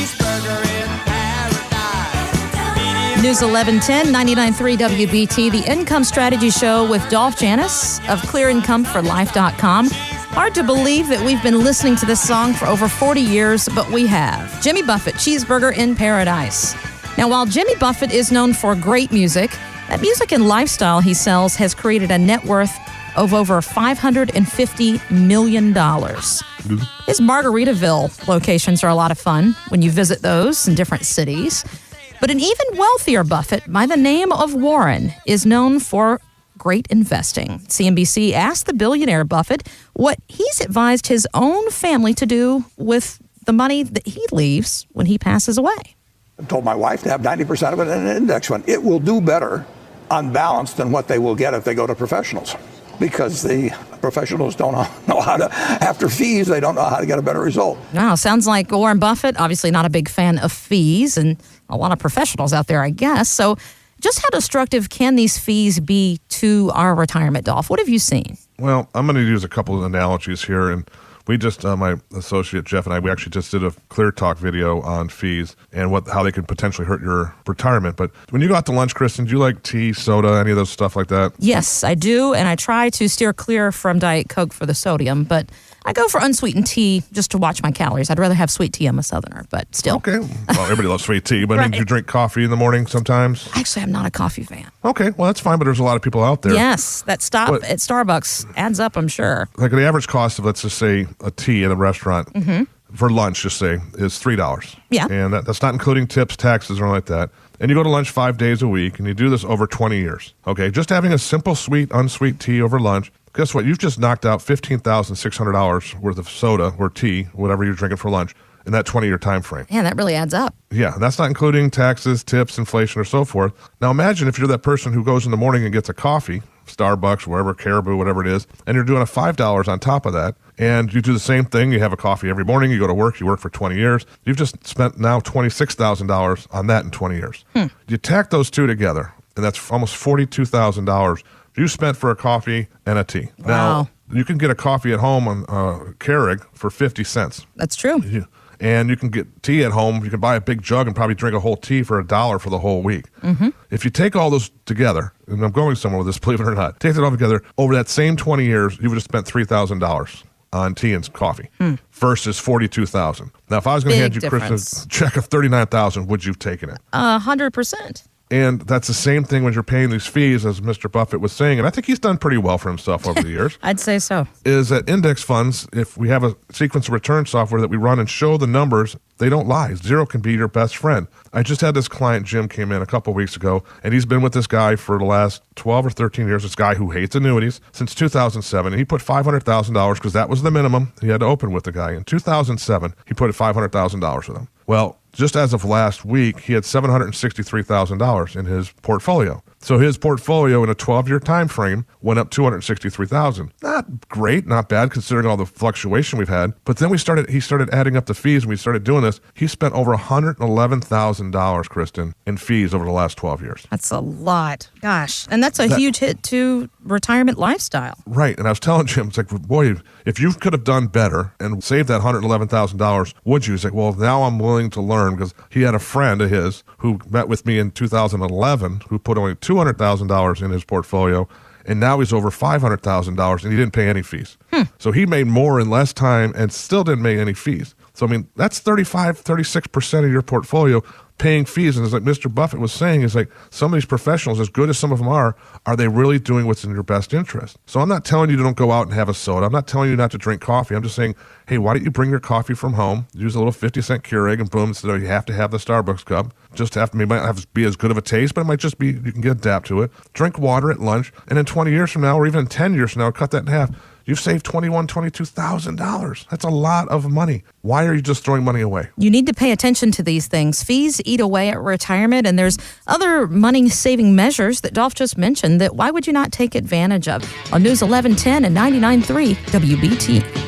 cheeseburger in paradise. News 1110, 99.3 WBT, the Income Strategy Show with Dolph Janis of clearincomefforlife.com. Hard to believe that we've been listening to this song for over 40 years, but we have. Jimmy Buffett, Cheeseburger in Paradise. Now, while Jimmy Buffett is known for great music, that music and lifestyle he sells has created a net worth of over $550 million. His Margaritaville locations are a lot of fun when you visit those in different cities. But an even wealthier Buffett by the name of Warren is known for great investing. CNBC asked the billionaire Buffett what he's advised his own family to do with the money that he leaves when he passes away. I told my wife to have 90% of it in an index fund. It will do better on balance than what they will get if they go to professionals, because the professionals don't know how to, after fees, they don't know how to get a better result. Wow, sounds like Warren Buffett, obviously not a big fan of fees, and a lot of professionals out there, I guess. So just how destructive can these fees be to our retirement, Dolph? What have you seen? Well, I'm going to use a couple of analogies here, and we just, my associate Jeff and I, we actually just did a Clear Talk video on fees and how they could potentially hurt your retirement. But when you go out to lunch, Kristen, do you like tea, soda, any of those stuff like that? Yes, I do, and I try to steer clear from Diet Coke for the sodium, but I go for unsweetened tea just to watch my calories. I'd rather have sweet tea. I'm a Southerner, but still. Okay. Well, everybody loves sweet tea, but Right. I mean, do you drink coffee in the morning sometimes? Actually, I'm not a coffee fan. Okay, well, that's fine, but there's a lot of people out there. Yes, that stop What? at Starbucks adds up, I'm sure. Like the average cost of, let's just say, a tea at a restaurant for lunch, just say, is $3. Yeah. And that's not including tips, taxes, or anything like that. And you go to lunch 5 days a week, and you do this over 20 years. Okay, just having a simple, sweet, unsweet tea over lunch, guess what? You've just knocked out $15,600 worth of soda or tea, whatever you're drinking for lunch, in that 20-year time frame. Man, that really adds up. Yeah, and that's not including taxes, tips, inflation, or so forth. Now imagine if you're that person who goes in the morning and gets a coffee, Starbucks, wherever, Caribou, whatever it is, and you're doing a $5 on top of that, and you do the same thing. You have a coffee every morning. You go to work. You work for 20 years. You've just spent now $26,000 on that in 20 years. You tack those two together, and that's almost $42,000 you spent for a coffee and a tea. Wow. Now, you can get a coffee at home on Keurig for 50 cents. That's true. Yeah. And you can get tea at home. You can buy a big jug and probably drink a whole tea for $1 for the whole week. If you take all those together, and I'm going somewhere with this, believe it or not, take it all together, over that same 20 years, you would have spent $3,000 on tea and coffee versus $42,000. Now, if I was going to hand you, Kristen, a check of $39,000, would you have taken it? 100%. And that's the same thing when you're paying these fees, as Mr. Buffett was saying, and I think he's done pretty well for himself over the years. I'd say so. Is that index funds, if we have a sequence of return software that we run and show the numbers, they don't lie. Zero can be your best friend. I just had this client, Jim, came in a couple weeks ago, and he's been with this guy for the last 12 or 13 years, this guy who hates annuities, since 2007. And he put $500,000, because that was the minimum he had to open with the guy. In 2007, he put $500,000 with him. Well, just as of last week, he had $763,000 in his portfolio. So his portfolio in a 12-year time frame went up $263,000. Not great, not bad, considering all the fluctuation we've had. But then he started adding up the fees, and we started doing this. He spent over $111,000, Kristen, in fees over the last 12 years. That's a lot. Gosh. And that's a huge hit to retirement lifestyle. Right. And I was telling Jim, it's like, boy, if you could have done better and saved that $111,000, would you? He's like, well, now I'm willing to learn, because he had a friend of his who met with me in 2011 who put only $200,000 in his portfolio, and now he's over $500,000, and he didn't pay any fees. So he made more in less time and still didn't make any fees. So, I mean, that's 36% of your portfolio paying fees. And it's like Mr. Buffett was saying, is like, some of these professionals, as good as some of them are they really doing what's in your best interest? So I'm not telling you to don't go out and have a soda. I'm not telling you not to drink coffee. I'm just saying, hey, why don't you bring your coffee from home, use a little 50-cent Keurig, and boom, instead of you have to have the Starbucks cup, just have to, maybe might have to be as good of a taste, but it might just be, you can adapt to it. Drink water at lunch, and in 20 years from now, or even 10 years from now, cut that in half. You've saved $22,000. That's a lot of money. Why are you just throwing money away? You need to pay attention to these things. Fees eat away at retirement, and there's other money-saving measures that Dolph just mentioned that why would you not take advantage of? On News 1110 and 99.3 WBT.